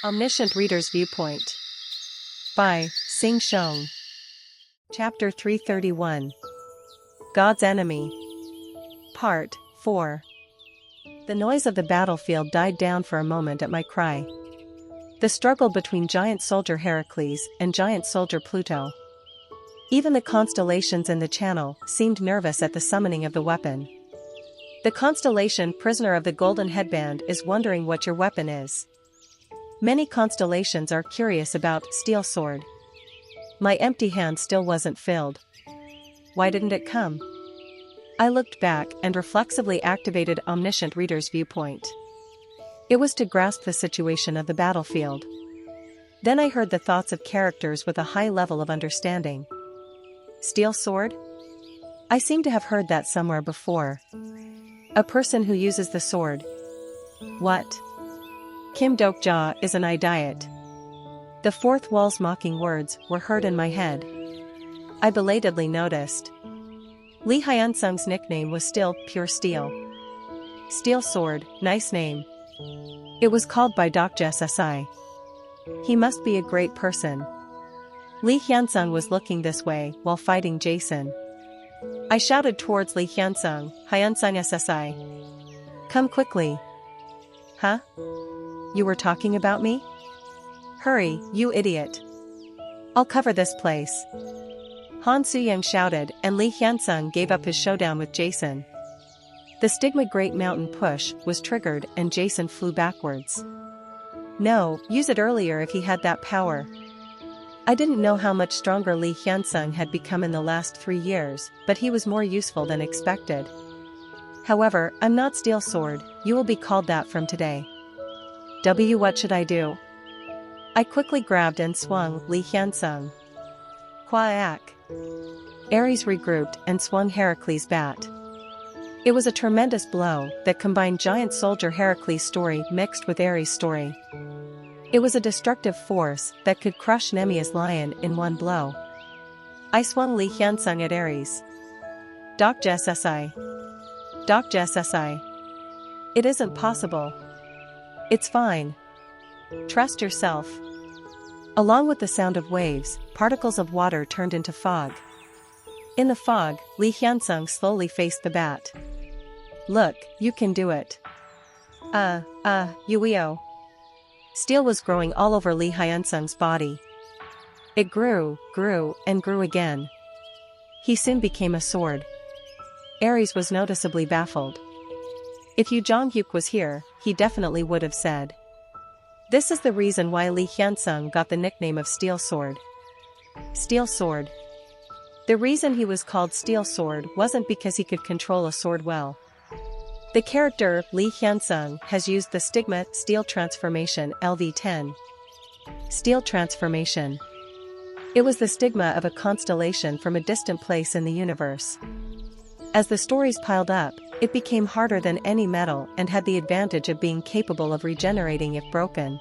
Omniscient Reader's Viewpoint by Sing Shong. Chapter 331. God's Enemy. Part 4. The noise of the battlefield died down for a moment at my cry. The struggle between giant soldier Heracles and giant soldier Pluto. Even the constellations in the channel seemed nervous at the summoning of the weapon. The constellation Prisoner of the Golden Headband is wondering what your weapon is. Many constellations are curious about Steel Sword. My empty hand still wasn't filled. Why didn't it come? I looked back and reflexively activated Omniscient Reader's Viewpoint. It was to grasp the situation of the battlefield. Then I heard the thoughts of characters with a high level of understanding. Steel Sword? I seem to have heard that somewhere before. A person who uses the sword. What? Kim Dokja is an idiot. The fourth wall's mocking words were heard in my head. I belatedly noticed. Lee Hyunsung's nickname was still Pure Steel. Steel Sword, nice name. It was called by Dokja SSI. He must be a great person. Lee Hyunsung was looking this way while fighting Jason. I shouted towards Lee Hyunsung, Hyunsung SSI. Come quickly. Huh? You were talking about me? Hurry, you idiot. I'll cover this place. Han Suyang shouted and Lee Hyunsung gave up his showdown with Jason. The Stigma Great Mountain Push was triggered and Jason flew backwards. No, use it earlier if he had that power. I didn't know how much stronger Lee Hyunsung had become in the last 3 years, but he was more useful than expected. However, I'm not Steel Sword, you will be called that from today. What should I do? I quickly grabbed and swung Lee Hyunsung. Quack. Ares regrouped and swung Heracles' bat. It was a tremendous blow that combined giant soldier Heracles' story mixed with Ares' story. It was a destructive force that could crush Nemia's lion in one blow. I swung Lee Hyunsung at Ares. Dokja SSI. Dokja SSI. It isn't possible. It's fine. Trust yourself. Along with the sound of waves, particles of water turned into fog. In the fog, Lee Hyunsung slowly faced the bat. Look, you can do it. Yuio. Steel was growing all over Lee Hyunsung's body. It grew, and grew again. He soon became a sword. Ares was noticeably baffled. If Yu Jonghyuk was here, he definitely would have said. This is the reason why Lee Hyunsung got the nickname of Steel Sword. Steel Sword. The reason he was called Steel Sword wasn't because he could control a sword well. The character Lee Hyunsung has used the Stigma Steel Transformation LV10. Steel Transformation. It was the stigma of a constellation from a distant place in the universe. As the stories piled up, it became harder than any metal and had the advantage of being capable of regenerating if broken.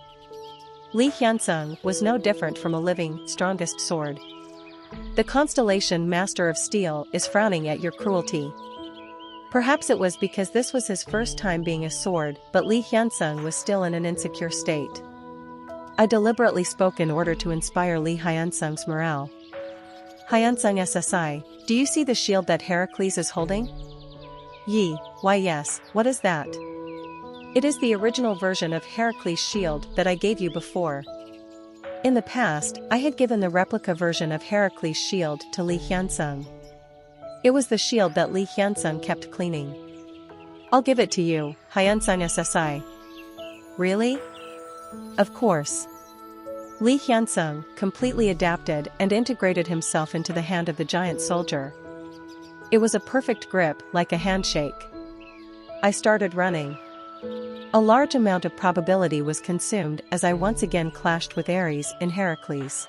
Lee Hyunsung was no different from a living, strongest sword. The constellation Master of Steel is frowning at your cruelty. Perhaps it was because this was his first time being a sword, but Lee Hyunsung was still in an insecure state. I deliberately spoke in order to inspire Lee Hyunsung's morale. Hyunsung SSI, do you see the shield that Heracles is holding? Why yes, what is that? It is the original version of Heracles' shield that I gave you before. In the past, I had given the replica version of Heracles' shield to Lee Hyunsung. It was the shield that Lee Hyunsung kept cleaning. I'll give it to you, Hyunsung SSI. Really? Of course. Lee Hyunsung completely adapted and integrated himself into the hand of the giant soldier. It was a perfect grip, like a handshake. I started running. A large amount of probability was consumed as I once again clashed with Ares in Heracles.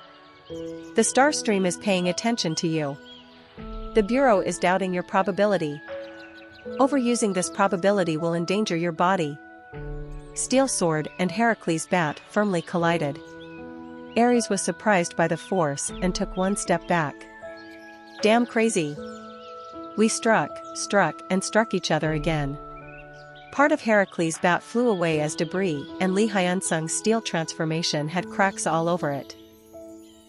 The star stream is paying attention to you. The Bureau is doubting your probability. Overusing this probability will endanger your body. Steel Sword and Heracles' bat firmly collided. Ares was surprised by the force and took one step back. Damn crazy. We struck, and struck each other again. Part of Heracles' bat flew away as debris, and Lee Hyunsung's steel transformation had cracks all over it.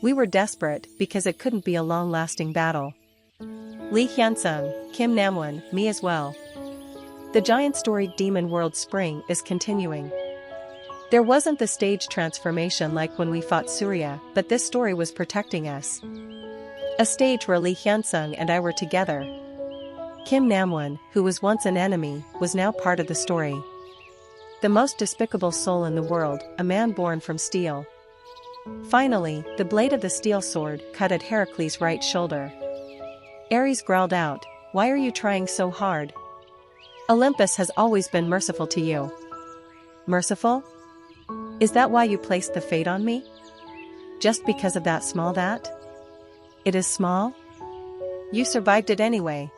We were desperate because it couldn't be a long-lasting battle. Lee Hyunsung, Kim Namwon, me as well. The giant-storied demon world spring is continuing. There wasn't the stage transformation like when we fought Surya, but this story was protecting us. A stage where Lee Hyunsung and I were together. Kim Namwon, who was once an enemy, was now part of the story. The most despicable soul in the world, a man born from steel. Finally, the blade of the steel sword cut at Heracles' right shoulder. Ares growled out, "Why are you trying so hard? Olympus has always been merciful to you." Merciful? Is that why you placed the fate on me? Just because of that small that? It is small? You survived it anyway.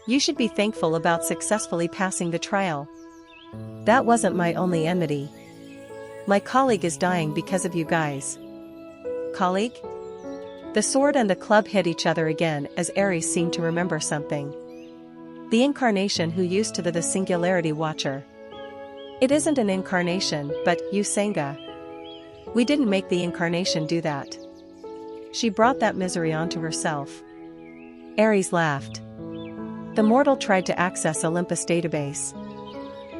You should be thankful about successfully passing the trial. That wasn't my only enmity. My colleague is dying because of you guys. Colleague? The sword and the club hit each other again as Ares seemed to remember something. The incarnation who used to the Singularity Watcher. It isn't an incarnation, but you Sangha. We didn't make the incarnation do that. She brought that misery onto herself. Ares laughed. The mortal tried to access Olympus' database.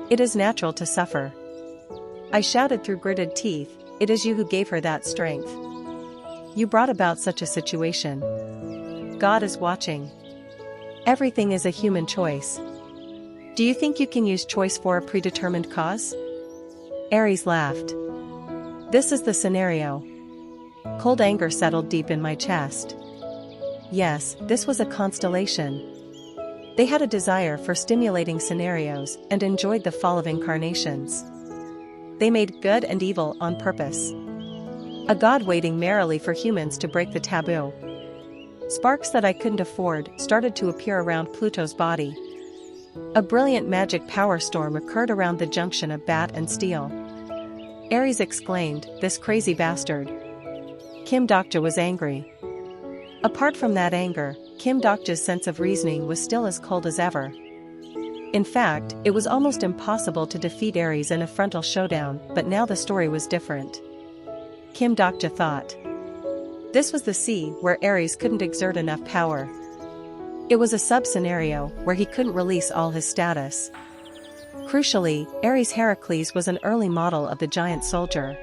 It is natural to suffer. I shouted through gritted teeth, "It is you who gave her that strength. You brought about such a situation. God is watching. Everything is a human choice. Do you think you can use choice for a predetermined cause?" Ares laughed. This is the scenario. Cold anger settled deep in my chest. Yes, this was a constellation. They had a desire for stimulating scenarios and enjoyed the fall of incarnations. They made good and evil on purpose. A god waiting merrily for humans to break the taboo. Sparks that I couldn't afford started to appear around Pluto's body. A brilliant magic power storm occurred around the junction of bat and steel. Ares exclaimed, "This crazy bastard." Kim Dokja was angry. Apart from that anger, Kim Dokja's sense of reasoning was still as cold as ever. In fact, it was almost impossible to defeat Ares in a frontal showdown, but now the story was different. Kim Dokja thought. This was the sea where Ares couldn't exert enough power. It was a sub-scenario where he couldn't release all his status. Crucially, Ares Heracles was an early model of the giant soldier.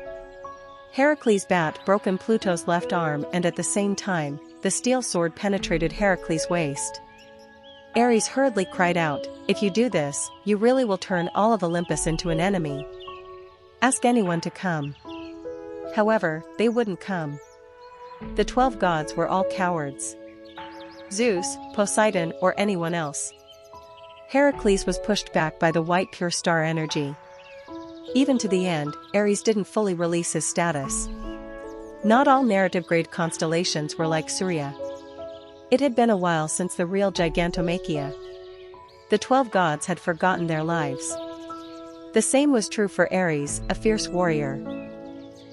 Heracles' bat broke in Pluto's left arm, and at the same time, the steel sword penetrated Heracles' waist. Ares hurriedly cried out, "If you do this, you really will turn all of Olympus into an enemy. Ask anyone to come." However, they wouldn't come. The 12 gods were all cowards. Zeus, Poseidon, or anyone else. Heracles was pushed back by the white pure star energy. Even to the end, Ares didn't fully release his status. Not all narrative-grade constellations were like Surya. It had been a while since the real gigantomachia. The 12 gods had forgotten their lives. The same was true for Ares, a fierce warrior.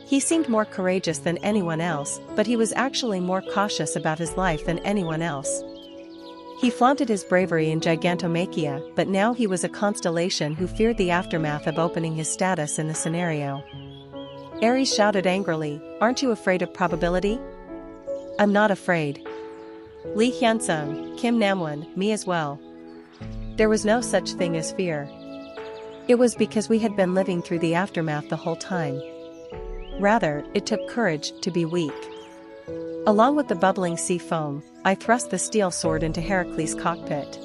He seemed more courageous than anyone else, but he was actually more cautious about his life than anyone else. He flaunted his bravery in gigantomachia, but now he was a constellation who feared the aftermath of opening his status in the scenario. Ares shouted angrily, "Aren't you afraid of probability?" "I'm not afraid." Lee Hyunsung, Kim Namwon, me as well. There was no such thing as fear. It was because we had been living through the aftermath the whole time. Rather, it took courage to be weak. Along with the bubbling sea foam, I thrust the steel sword into Heracles' cockpit.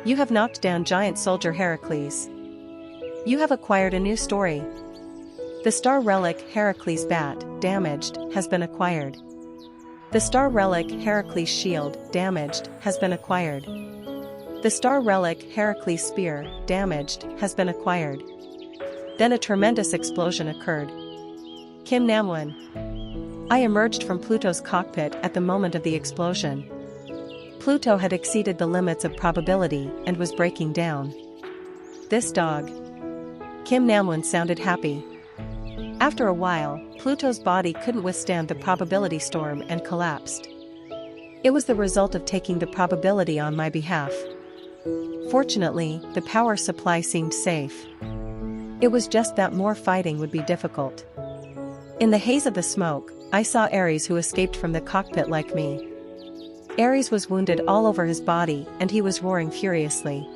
You have knocked down giant soldier Heracles. You have acquired a new story. The star relic Heracles' bat, damaged, has been acquired. The star relic Heracles' shield, damaged, has been acquired. The star relic Heracles' spear, damaged, has been acquired. Then a tremendous explosion occurred. Kim Namwon. I emerged from Pluto's cockpit at the moment of the explosion. Pluto had exceeded the limits of probability and was breaking down. This dog. Kim Namwon sounded happy. After a while, Pluto's body couldn't withstand the probability storm and collapsed. It was the result of taking the probability on my behalf. Fortunately, the power supply seemed safe. It was just that more fighting would be difficult. In the haze of the smoke, I saw Ares, who escaped from the cockpit like me. Ares was wounded all over his body and he was roaring furiously.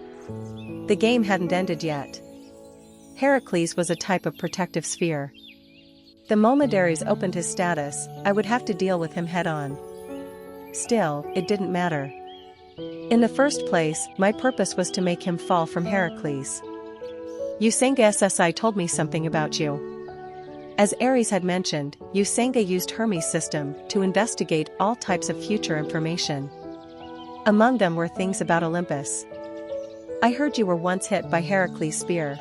The game hadn't ended yet. Heracles was a type of protective sphere. The moment Ares opened his status, I would have to deal with him head-on. Still, it didn't matter. In the first place, my purpose was to make him fall from Heracles. Usanga SSI told me something about you. As Ares had mentioned, Usanga used Hermes' system to investigate all types of future information. Among them were things about Olympus. I heard you were once hit by Heracles' spear.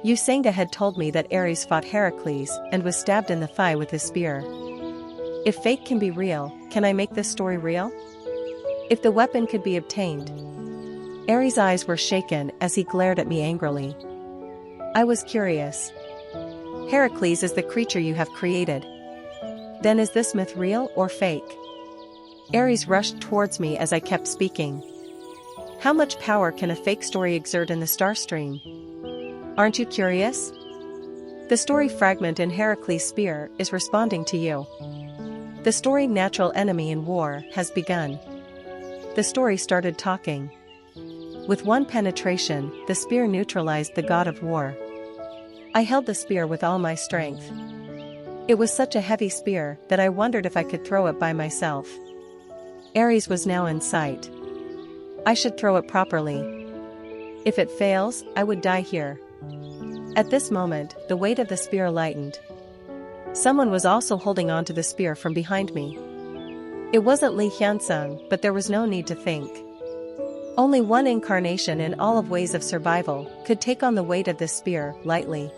Usanga had told me that Ares fought Heracles and was stabbed in the thigh with his spear. If fake can be real, can I make this story real? If the weapon could be obtained. Ares' eyes were shaken as he glared at me angrily. I was curious. Heracles is the creature you have created. Then is this myth real or fake? Ares rushed towards me as I kept speaking. How much power can a fake story exert in the Starstream? Aren't you curious? The story fragment in Heracles' spear is responding to you. The story Natural Enemy in War has begun. The story started talking. With one penetration, the spear neutralized the god of war. I held the spear with all my strength. It was such a heavy spear that I wondered if I could throw it by myself. Ares was now in sight. I should throw it properly. If it fails, I would die here. At this moment, the weight of the spear lightened. Someone was also holding onto the spear from behind me. It wasn't Li Hyunsung, but there was no need to think. Only one incarnation in all of Ways of Survival could take on the weight of this spear lightly.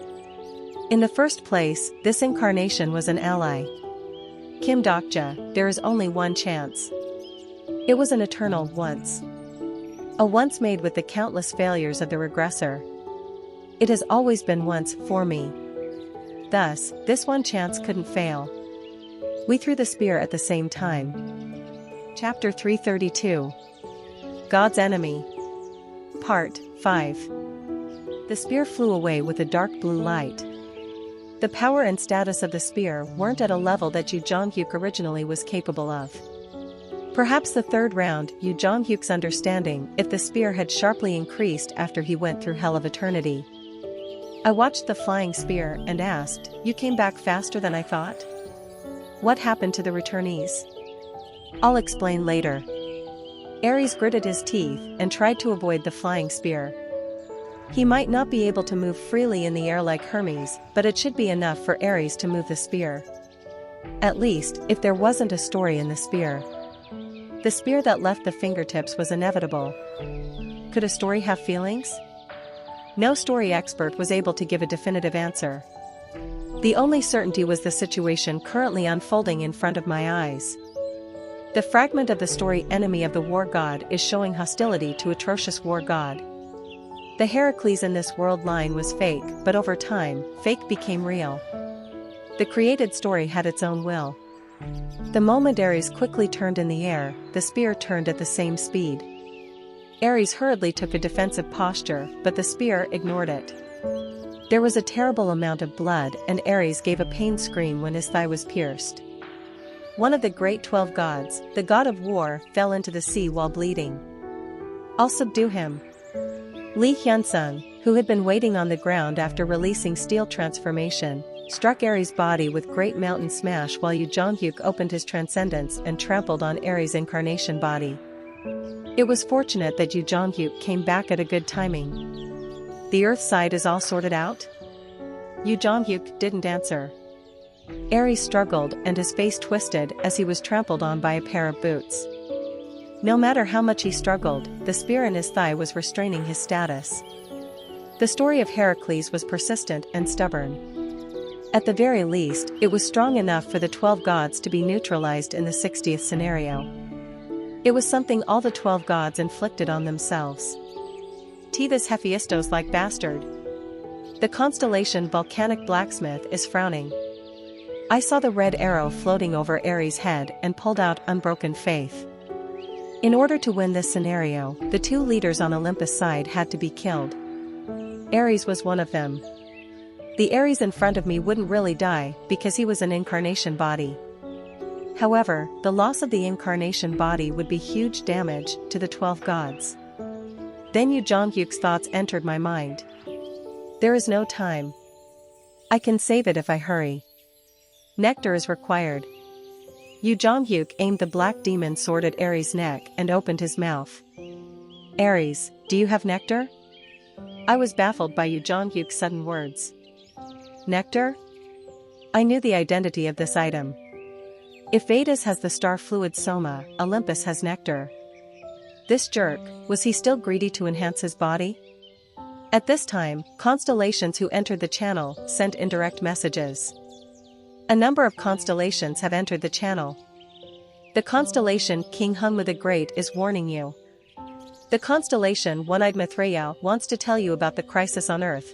In the first place, this incarnation was an ally. Kim Dokja, there is only one chance. It was an eternal once. A once made with the countless failures of the regressor. It has always been once for me. Thus, this one chance couldn't fail. We threw the spear at the same time. Chapter 332. God's Enemy. Part 5. The spear flew away with a dark blue light. The power and status of the spear weren't at a level that Yu Jonghyuk originally was capable of. Perhaps the third round, Yu Jonghyuk's understanding if the spear had sharply increased after he went through Hell of Eternity. I watched the flying spear and asked, "You came back faster than I thought? What happened to the returnees?" "I'll explain later." Ares gritted his teeth and tried to avoid the flying spear. He might not be able to move freely in the air like Hermes, but it should be enough for Ares to move the spear. At least, if there wasn't a story in the spear. The spear that left the fingertips was inevitable. Could a story have feelings? No story expert was able to give a definitive answer. The only certainty was the situation currently unfolding in front of my eyes. The fragment of the story Enemy of the War God is showing hostility to atrocious war god. The Heracles in this world line was fake, but over time, fake became real. The created story had its own will. The moment Ares quickly turned in the air, the spear turned at the same speed. Ares hurriedly took a defensive posture, but the spear ignored it. There was a terrible amount of blood and Ares gave a pained scream when his thigh was pierced. One of the great 12 gods, the god of war, fell into the sea while bleeding. "I'll subdue him." Li Hyunsung, who had been waiting on the ground after releasing steel transformation, struck Ares' body with great mountain smash while Yu Jonghyuk opened his transcendence and trampled on Ares' incarnation body. It was fortunate that Yu Jonghyuk came back at a good timing. "The earth side is all sorted out?" Yu Jonghyuk didn't answer. Ares struggled and his face twisted as he was trampled on by a pair of boots. No matter how much he struggled, the spear in his thigh was restraining his status. The story of Heracles was persistent and stubborn. At the very least, it was strong enough for the 12 gods to be neutralized in the 60th scenario. It was something all the 12 gods inflicted on themselves. This Hephaestos-like bastard. The constellation Volcanic Blacksmith is frowning. I saw the red arrow floating over Ares' head and pulled out Unbroken Faith. In order to win this scenario, the two leaders on Olympus' side had to be killed. Ares was one of them. The Ares in front of me wouldn't really die because he was an incarnation body. However, the loss of the incarnation body would be huge damage to the 12 gods. Then Yu Jonghyuk's thoughts entered my mind. There is no time. I can save it if I hurry. Nectar is required. Yu Jonghyuk aimed the black demon sword at Ares' neck and opened his mouth. Ares, do you have nectar? I was baffled by Yu Jonghyuk's sudden words. Nectar? I knew the identity of this item. If Vedas has the star fluid soma, Olympus has nectar. This jerk, was he still greedy to enhance his body? At this time, constellations who entered the channel sent indirect messages. A number of constellations have entered the channel. The constellation King Hungma the Great is warning you. The constellation One-Eyed Mithraea wants to tell you about the crisis on Earth.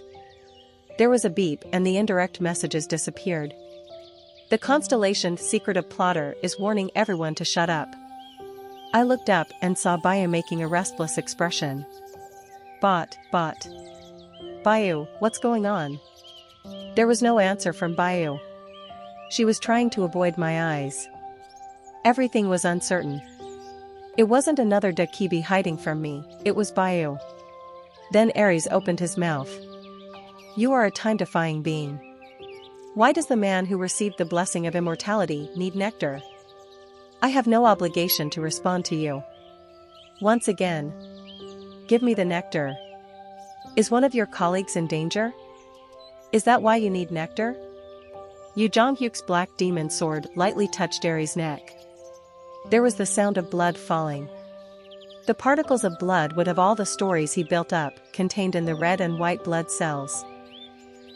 There was a beep and the indirect messages disappeared. The constellation Secretive Plotter is warning everyone to shut up. I looked up and saw Bayu making a restless expression. Bot. Bayu, what's going on? There was no answer from Bayu. She was trying to avoid my eyes. Everything was uncertain. It wasn't another Dakibi hiding from me, it was Bayu. Then Ares opened his mouth. You are a time-defying being. Why does the man who received the blessing of immortality need nectar? I have no obligation to respond to you. Once again. Give me the nectar. Is one of your colleagues in danger? Is that why you need nectar? Yu Jonghyuk's black demon sword lightly touched Ares' neck. There was the sound of blood falling. The particles of blood would have all the stories he built up, contained in the red and white blood cells.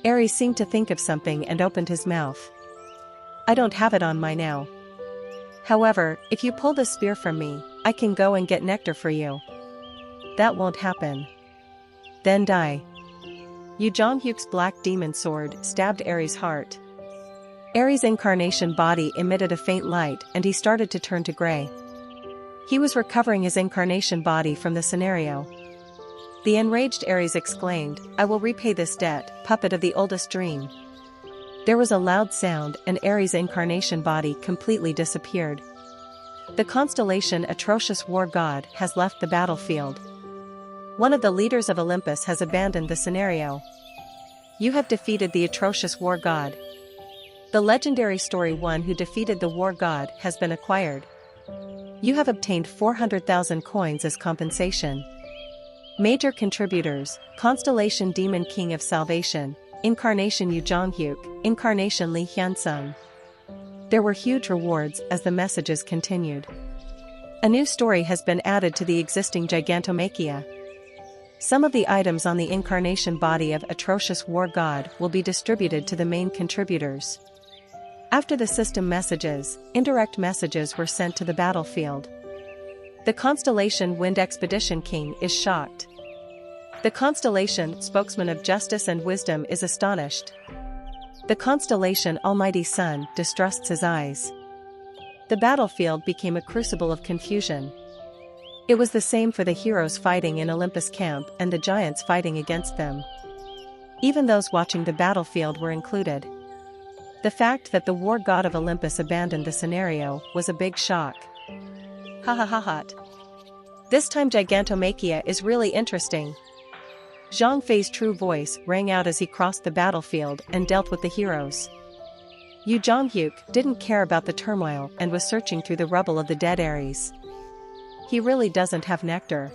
Ares seemed to think of something and opened his mouth. I don't have it on my now. However, if you pull the spear from me, I can go and get nectar for you. That won't happen. Then die. Yu Jonghyuk's black demon sword stabbed Ares' heart. Ares' incarnation body emitted a faint light and he started to turn to gray. He was recovering his incarnation body from the scenario. The enraged Ares exclaimed, I will repay this debt, puppet of the oldest dream. There was a loud sound and Ares' incarnation body completely disappeared. The constellation Atrocious War God has left the battlefield. One of the leaders of Olympus has abandoned the scenario. You have defeated the Atrocious War God. The legendary story one who defeated the war god has been acquired. You have obtained 400,000 coins as compensation. Major contributors, Constellation Demon King of Salvation, Incarnation Yu Jonghyuk, Incarnation Lee Hyunsung. There were huge rewards as the messages continued. A new story has been added to the existing Gigantomachia. Some of the items on the incarnation body of Atrocious War God will be distributed to the main contributors. After the system messages, indirect messages were sent to the battlefield. The constellation Wind Expedition King is shocked. The constellation Spokesman of Justice and Wisdom is astonished. The constellation Almighty Sun distrusts his eyes. The battlefield became a crucible of confusion. It was the same for the heroes fighting in Olympus camp and the giants fighting against them. Even those watching the battlefield were included. The fact that the war god of Olympus abandoned the scenario was a big shock. Ha ha ha ha. This time Gigantomachia is really interesting. Zhang Fei's true voice rang out as he crossed the battlefield and dealt with the heroes. Yu Jonghyuk didn't care about the turmoil and was searching through the rubble of the dead Ares. He really doesn't have nectar.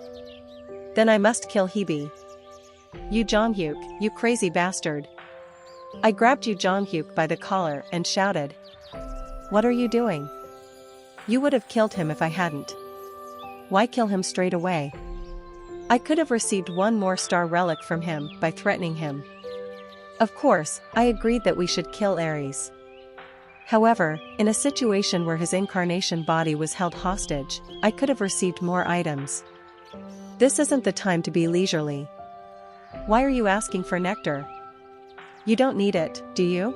Then I must kill Hebe. Yu Jonghyuk, you crazy bastard. I grabbed Yu Jonghyuk by the collar and shouted. What are you doing? You would have killed him if I hadn't. Why kill him straight away? I could have received one more star relic from him by threatening him. Of course, I agreed that we should kill Ares. However, in a situation where his incarnation body was held hostage, I could have received more items. This isn't the time to be leisurely. Why are you asking for nectar? You don't need it, do you?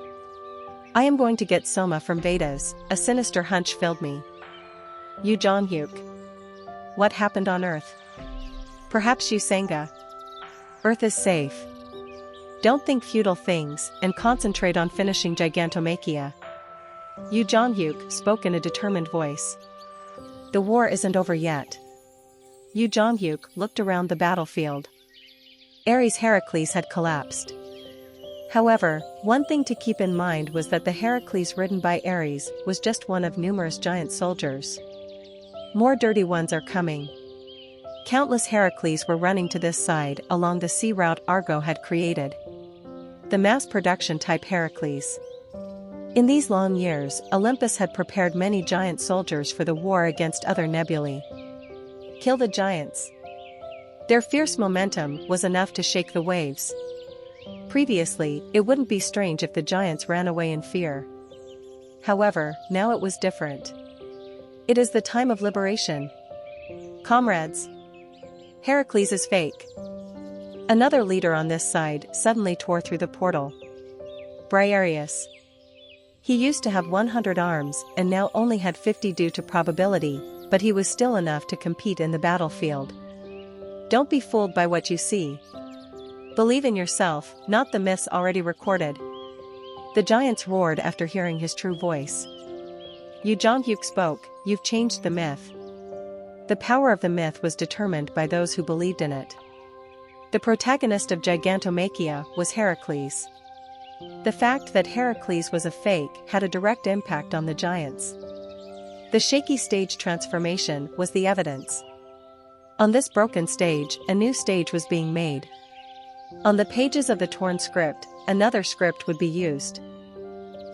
I am going to get Soma from Vedas, a sinister hunch filled me. Yu Jonghyuk. what happened on Earth? Perhaps you Sangha. Earth is safe. Don't think futile things, and concentrate on finishing Gigantomachia. Yu Jongyuk spoke in a determined voice. The war isn't over yet. Yu Jongyuk looked around the battlefield. Ares Heracles had collapsed. However, one thing to keep in mind was that the Heracles ridden by Ares was just one of numerous giant soldiers. More dirty ones are coming. Countless Heracles were running to this side along the sea route Argo had created. The mass production type Heracles. In these long years, Olympus had prepared many giant soldiers for the war against other nebulae. Kill the giants. Their fierce momentum was enough to shake the waves. Previously, it wouldn't be strange if the giants ran away in fear. However, now it was different. It is the time of liberation. Comrades. Heracles is fake. Another leader on this side suddenly tore through the portal. Briareus. He used to have 100 arms and now only had 50 due to probability, but he was still enough to compete in the battlefield. Don't be fooled by what you see. Believe in yourself, not the myths already recorded. The giants roared after hearing his true voice. Yu Jongyuk spoke, you've changed the myth. The power of the myth was determined by those who believed in it. The protagonist of Gigantomachia was Heracles. The fact that Heracles was a fake had a direct impact on the giants. The shaky stage transformation was the evidence. On this broken stage, a new stage was being made. On the pages of the torn script, another script would be used.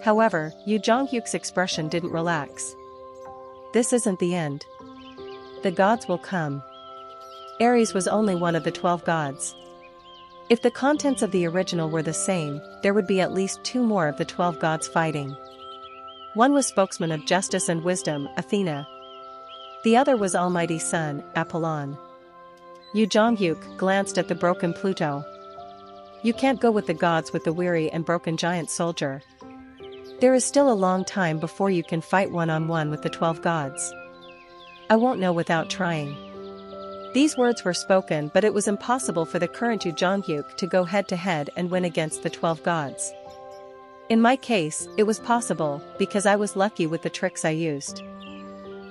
However, Yu Jongyuk's expression didn't relax. This isn't the end. The gods will come. Ares was only one of the 12 gods. If the contents of the original were the same, there would be at least 2 more of the 12 gods fighting. One was spokesman of justice and wisdom, Athena. The other was Almighty Sun, Apollon. Yu Jongyuk glanced at the broken Pluto. You can't go with the gods with the weary and broken giant soldier. There is still a long time before you can fight one-on-one with the 12 gods. I won't know without trying. These words were spoken, but it was impossible for the current Yu Jongyuk to go head-to-head and win against the 12 gods. In my case, it was possible, because I was lucky with the tricks I used.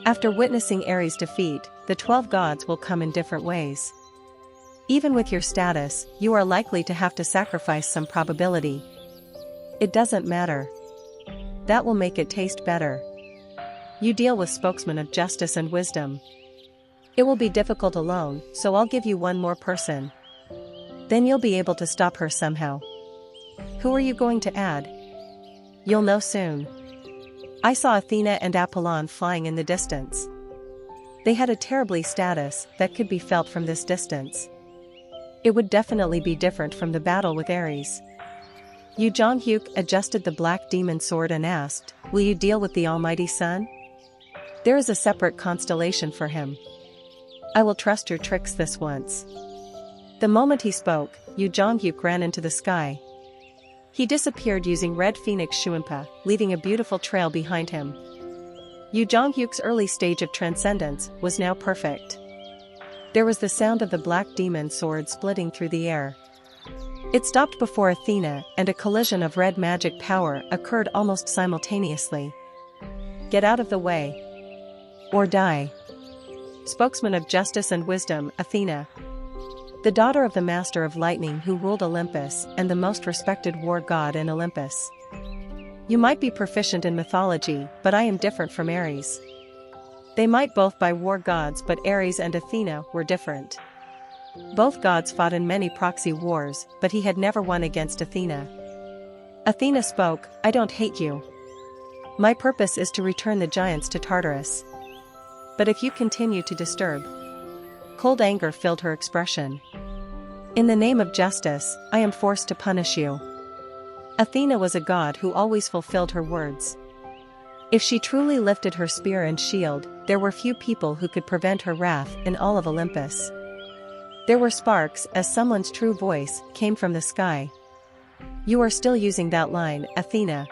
After witnessing Ares' defeat, the 12 gods will come in different ways. Even with your status, you are likely to have to sacrifice some probability. It doesn't matter. That will make it taste better. You deal with spokesmen of justice and wisdom. It will be difficult alone, so I'll give you one more person. Then you'll be able to stop her somehow. Who are you going to add? You'll know soon. I saw Athena and Apollon flying in the distance. They had a terribly status that could be felt from this distance. It would definitely be different from the battle with Ares. Yu Jongyuk adjusted the black demon sword and asked, will you deal with the Almighty Sun? There is a separate constellation for him. I will trust your tricks this once. The moment he spoke, Yu Jongyuk ran into the sky. He disappeared using red phoenix Shuimpa, leaving a beautiful trail behind him. Yu Jongyuk's early stage of transcendence was now perfect. There was the sound of the black demon sword splitting through the air. It stopped before Athena, and a collision of red magic power occurred almost simultaneously. Get out of the way. Or die. Spokesman of justice and wisdom, Athena. The daughter of the master of lightning who ruled Olympus and the most respected war god in Olympus. You might be proficient in mythology, but I am different from Ares. They might both be war gods, but Ares and Athena were different. Both gods fought in many proxy wars, but he had never won against Athena. Athena spoke, I don't hate you. My purpose is to return the giants to Tartarus. But if you continue to disturb. Cold anger filled her expression. In the name of justice, I am forced to punish you. Athena was a god who always fulfilled her words. If she truly lifted her spear and shield, there were few people who could prevent her wrath in all of Olympus. There were sparks as someone's true voice came from the sky. You are still using that line, Athena.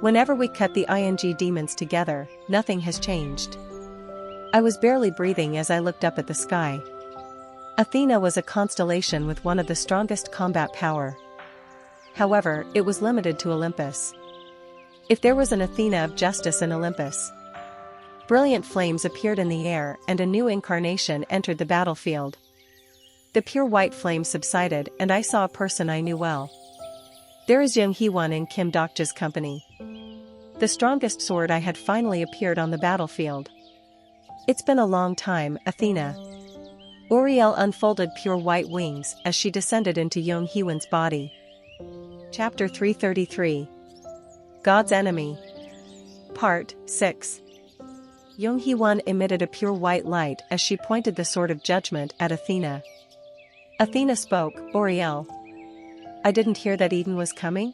Whenever we cut the ing demons together, nothing has changed. I was barely breathing as I looked up at the sky. Athena was a constellation with one of the strongest combat power. However, it was limited to Olympus. If there was an Athena of justice in Olympus. Brilliant flames appeared in the air and a new incarnation entered the battlefield. The pure white flame subsided and I saw a person I knew well. There is Young Hee-won in Kim Dokja's company. The strongest sword I had finally appeared on the battlefield. It's been a long time, Athena. Uriel unfolded pure white wings as she descended into Young Hee-won's body. Chapter 333. God's Enemy. Part 6. Young Hee-won emitted a pure white light as she pointed the sword of judgment at Athena. Athena spoke, Uriel. I didn't hear that Eden was coming?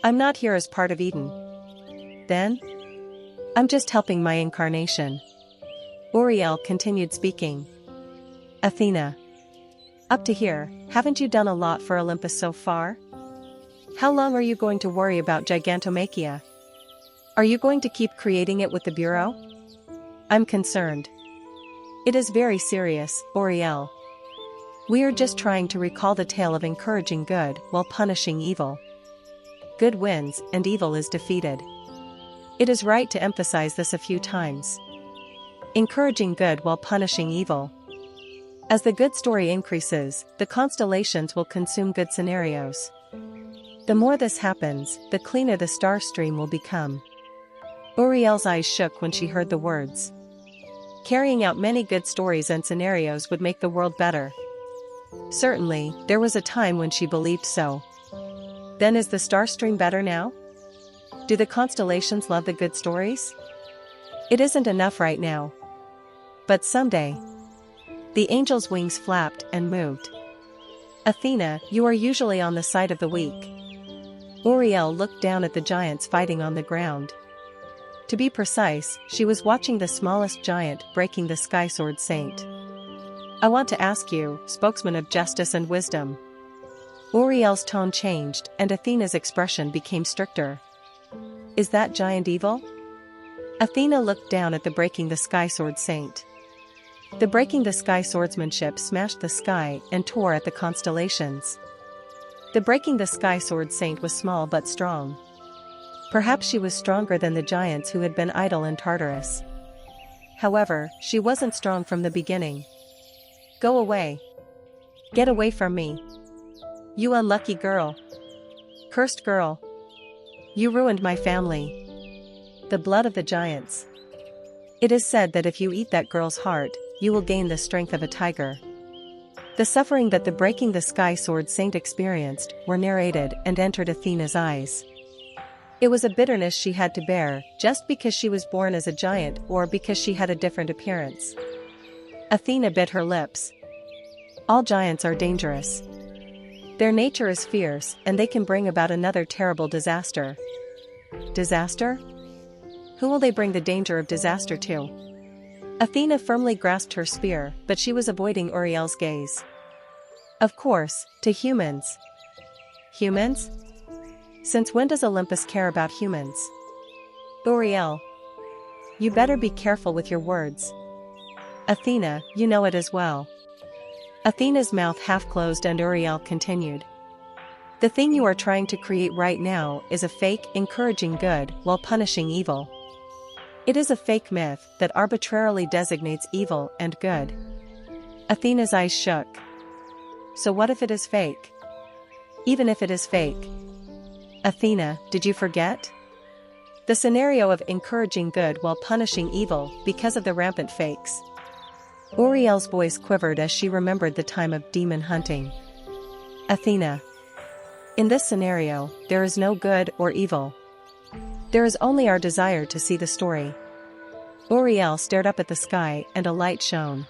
I'm not here as part of Eden. Then? I'm just helping my incarnation. Uriel continued speaking. Athena. Up to here, haven't you done a lot for Olympus so far? How long are you going to worry about Gigantomachia? Are you going to keep creating it with the Bureau? I'm concerned. It is very serious, Uriel. We are just trying to recall the tale of encouraging good while punishing evil. Good wins and evil is defeated. It is right to emphasize this a few times. Encouraging good while punishing evil. As the good story increases, the constellations will consume good scenarios. The more this happens, the cleaner the star stream will become. Uriel's eyes shook when she heard the words. Carrying out many good stories and scenarios would make the world better. Certainly, there was a time when she believed so. Then is the star stream better now? Do the constellations love the good stories? It isn't enough right now. But someday. The angel's wings flapped and moved. Athena, you are usually on the side of the weak. Uriel looked down at the giants fighting on the ground. To be precise, she was watching the smallest giant breaking the sky sword saint. I want to ask you, spokesman of justice and wisdom. Uriel's tone changed and Athena's expression became stricter. Is that giant evil? Athena looked down at the breaking the sky sword saint. The breaking the sky swordsmanship smashed the sky and tore at the constellations. The breaking the sky sword saint was small but strong. Perhaps she was stronger than the giants who had been idle in Tartarus. However, she wasn't strong from the beginning. Go away. Get away from me. You unlucky girl. Cursed girl. You ruined my family. The blood of the giants. It is said that if you eat that girl's heart, you will gain the strength of a tiger. The suffering that the breaking the sky sword saint experienced were narrated and entered Athena's eyes. It was a bitterness she had to bear, just because she was born as a giant or because she had a different appearance. Athena bit her lips. All giants are dangerous. Their nature is fierce and they can bring about another terrible disaster. Disaster? Who will they bring the danger of disaster to? Athena firmly grasped her spear, but she was avoiding Uriel's gaze. Of course, to humans. Humans? Since when does Olympus care about humans? Uriel. You better be careful with your words. Athena, you know it as well. Athena's mouth half closed and Uriel continued. The thing you are trying to create right now is a fake encouraging good while punishing evil. It is a fake myth that arbitrarily designates evil and good. Athena's eyes shook. So what if it is fake? Even if it is fake. Athena, did you forget? The scenario of encouraging good while punishing evil because of the rampant fakes. Uriel's voice quivered as she remembered the time of demon hunting. Athena. In this scenario, there is no good or evil. There is only our desire to see the story. Uriel stared up at the sky and a light shone.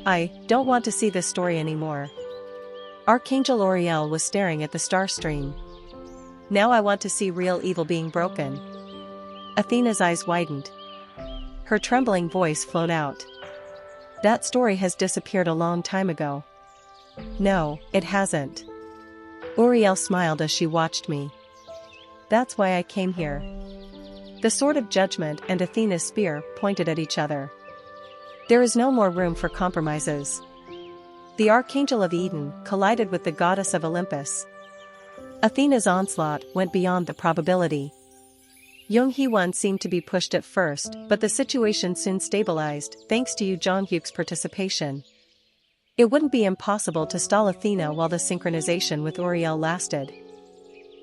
I don't want to see this story anymore. Archangel Uriel was staring at the star stream. Now I want to see real evil being broken. Athena's eyes widened. Her trembling voice flowed out. That story has disappeared a long time ago. No, it hasn't. Uriel smiled as she watched me. That's why I came here. The sword of judgment and Athena's spear pointed at each other. There is no more room for compromises. The Archangel of Eden collided with the goddess of Olympus. Athena's onslaught went beyond the probability. Jung Hee-won seemed to be pushed at first, but the situation soon stabilized, thanks to Yoo Jong-hyuk's participation. It wouldn't be impossible to stall Athena while the synchronization with Uriel lasted.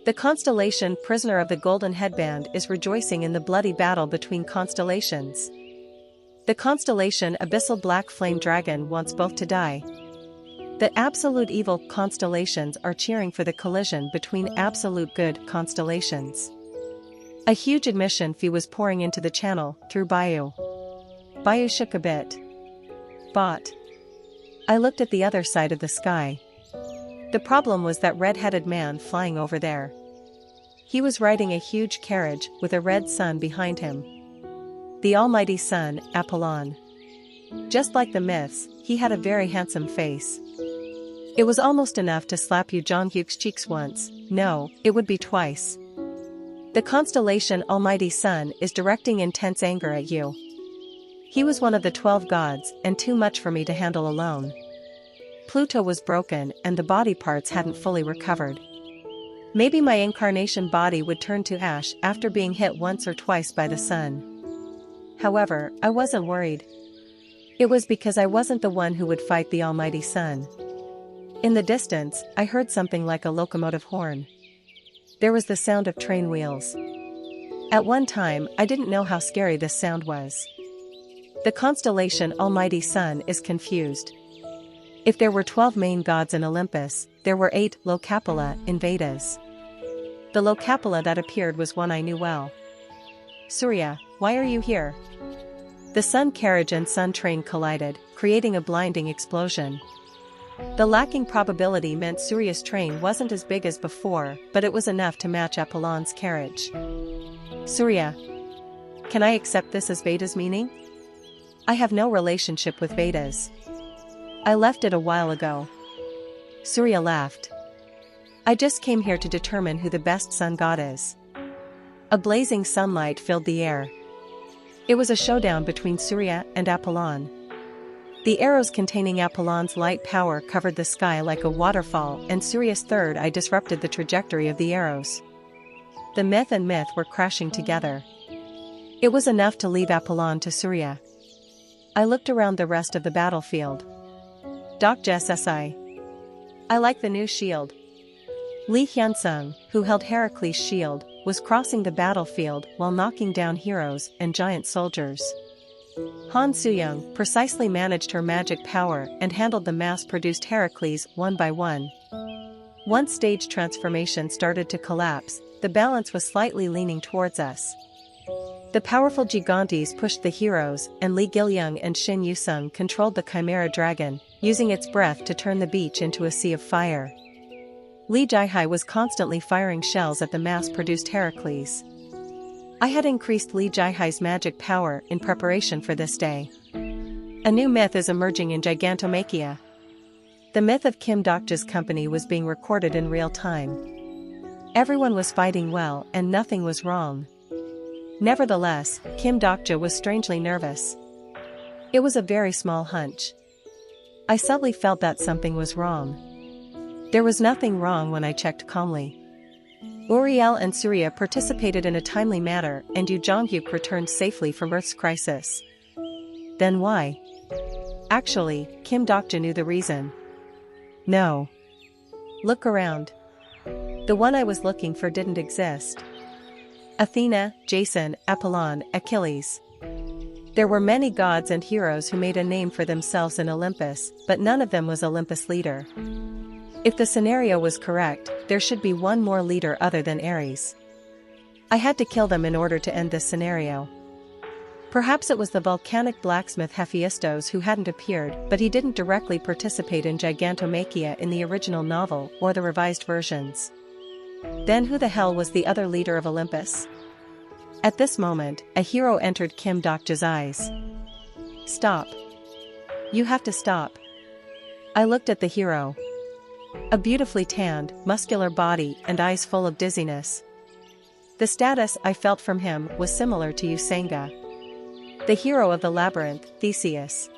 The constellation Prisoner of the Golden Headband is rejoicing in the bloody battle between constellations. The constellation Abyssal Black Flame Dragon wants both to die. The absolute evil constellations are cheering for the collision between absolute good constellations. A huge admission fee was pouring into the channel through Bayou. Bayou shook a bit. Bought. I looked at the other side of the sky. The problem was that red-headed man flying over there. He was riding a huge carriage with a red sun behind him. The almighty sun, Apollon. Just like the myths, he had a very handsome face. It was almost enough to slap Yoo Jong-hyuk's cheeks once. No, it would be twice. The constellation Almighty Sun is directing intense anger at you. He was one of the 12 gods, and too much for me to handle alone. Pluto was broken and the body parts hadn't fully recovered. Maybe my incarnation body would turn to ash after being hit once or twice by the sun. However, I wasn't worried. It was because I wasn't the one who would fight the Almighty Sun. In the distance, I heard something like a locomotive horn. There was the sound of train wheels. At one time, I didn't know how scary this sound was. The constellation Almighty Sun is confused. If there were 12 main gods in Olympus, there were 8 Locapula in Vedas. The Locapula that appeared was one I knew well. Surya, why are you here? The sun carriage and sun train collided, creating a blinding explosion. The lacking probability meant Surya's train wasn't as big as before, but it was enough to match Apollon's carriage. Surya. Can I accept this as Veda's meaning? I have no relationship with Vedas. I left it a while ago. Surya laughed. I just came here to determine who the best sun god is. A blazing sunlight filled the air. It was a showdown between Surya and Apollon. The arrows containing Apollon's light power covered the sky like a waterfall, and Surya's third eye disrupted the trajectory of the arrows. The myth and myth were crashing together. It was enough to leave Apollon to Surya. I looked around the rest of the battlefield. Doc SSI. I like the new shield. Lee Hyun-sung, who held Heracles' shield, was crossing the battlefield while knocking down heroes and giant soldiers. Han Soo-young precisely managed her magic power and handled the mass-produced Heracles one by one. Once stage transformation started to collapse, the balance was slightly leaning towards us. The powerful Gigantes pushed the heroes, and Lee Gil-young and Shin Yu-sung controlled the Chimera Dragon, using its breath to turn the beach into a sea of fire. Lee Jai-hai was constantly firing shells at the mass-produced Heracles. I had increased Lee Jai-hai's magic power in preparation for this day. A new myth is emerging in Gigantomachia. The myth of Kim Dokja's company was being recorded in real time. Everyone was fighting well and nothing was wrong. Nevertheless, Kim Dokja was strangely nervous. It was a very small hunch. I subtly felt that something was wrong. There was nothing wrong when I checked calmly. Uriel and Surya participated in a timely manner, and Yoo Jong-hyuk returned safely from Earth's crisis. Then why? Actually, Kim Dokja knew the reason. No. Look around. The one I was looking for didn't exist. Athena, Jason, Apollon, Achilles. There were many gods and heroes who made a name for themselves in Olympus, but none of them was Olympus' leader. If the scenario was correct, there should be one more leader other than Ares. I had to kill them in order to end this scenario. Perhaps it was the volcanic blacksmith Hephaestus who hadn't appeared, but he didn't directly participate in Gigantomachia in the original novel or the revised versions. Then who the hell was the other leader of Olympus? At this moment, a hero entered Kim Dokja's eyes. Stop. You have to stop. I looked at the hero. A beautifully tanned, muscular body and eyes full of dizziness. The status I felt from him was similar to Usanga. The hero of the labyrinth, Theseus.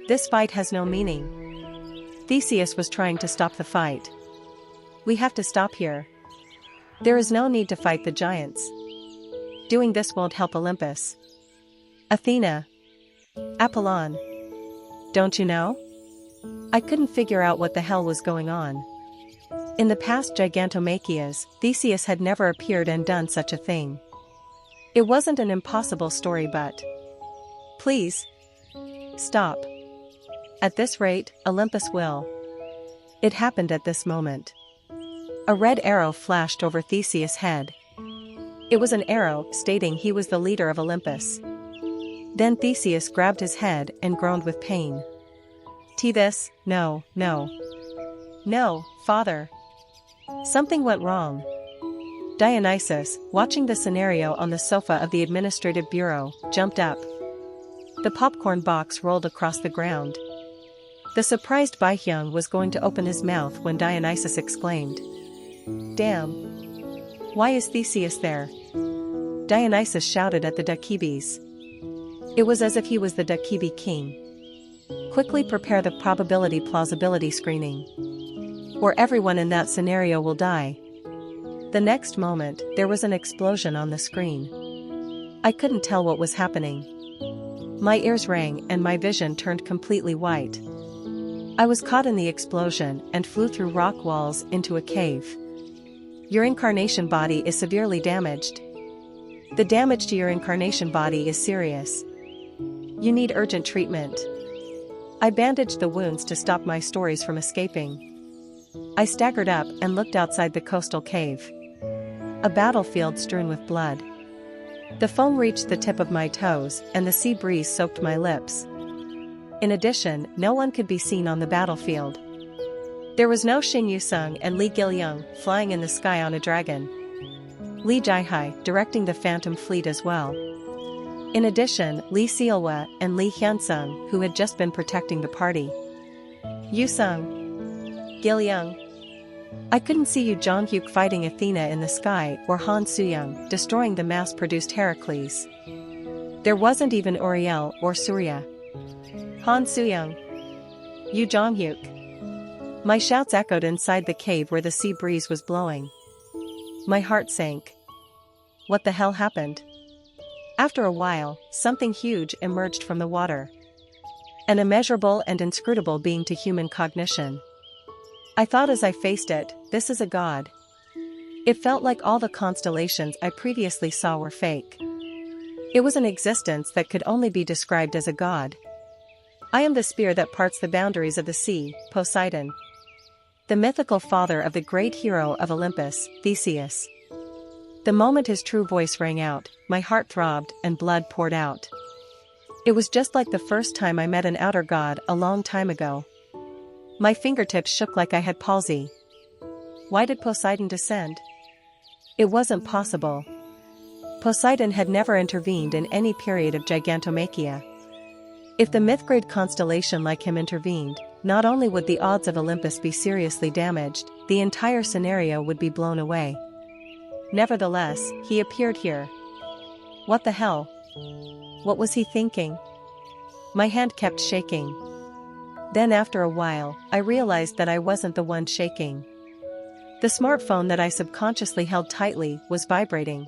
This fight has no meaning. Theseus was trying to stop the fight. We have to stop here. There is no need to fight the giants. Doing this won't help Olympus. Athena. Apollon. Don't you know? I couldn't figure out what the hell was going on. In the past Gigantomachias, Theseus had never appeared and done such a thing. It wasn't an impossible story, but... Please. Stop. At this rate, Olympus will. It happened at this moment. A red arrow flashed over Theseus' head. It was an arrow stating he was the leader of Olympus. Then Theseus grabbed his head and groaned with pain. This, no, no. No, father. Something went wrong. Dionysus, watching the scenario on the sofa of the administrative bureau, jumped up. The popcorn box rolled across the ground. The surprised Baihyung was going to open his mouth when Dionysus exclaimed. Damn. Why is Theseus there? Dionysus shouted at the Dakibes. It was as if he was the Dakibe king. Quickly prepare the probability-plausibility screening. Or everyone in that scenario will die. The next moment, there was an explosion on the screen. I couldn't tell what was happening. My ears rang and my vision turned completely white. I was caught in the explosion and flew through rock walls into a cave. Your incarnation body is severely damaged. The damage to your incarnation body is serious. You need urgent treatment. I bandaged the wounds to stop my stories from escaping. I staggered up and looked outside the coastal cave. A battlefield strewn with blood. The foam reached the tip of my toes and the sea breeze soaked my lips. In addition, no one could be seen on the battlefield. There was no Shin Yusung and Li Gilyung flying in the sky on a dragon. Li Jihai directing the Phantom Fleet as well. In addition, Li Sealwa and Li Hyunsung, who had just been protecting the party. Yusung. Gilyung. I couldn't see Yu Jonghyuk fighting Athena in the sky or Han Suyang destroying the mass-produced Heracles. There wasn't even Uriel or Surya. Han Suyang. Yu Jonghyuk. My shouts echoed inside the cave where the sea breeze was blowing. My heart sank. What the hell happened? After a while, something huge emerged from the water. An immeasurable and inscrutable being to human cognition. I thought as I faced it, this is a god. It felt like all the constellations I previously saw were fake. It was an existence that could only be described as a god. I am the spear that parts the boundaries of the sea, Poseidon. The mythical father of the great hero of Olympus, Theseus. The moment his true voice rang out, my heart throbbed and blood poured out. It was just like the first time I met an outer god a long time ago. My fingertips shook like I had palsy. Why did Poseidon descend? It wasn't possible. Poseidon had never intervened in any period of gigantomachia. If the myth-grade constellation like him intervened, not only would the odds of Olympus be seriously damaged, the entire scenario would be blown away. Nevertheless, he appeared here. What the hell? What was he thinking? My hand kept shaking. Then after a while, I realized that I wasn't the one shaking. The smartphone that I subconsciously held tightly was vibrating.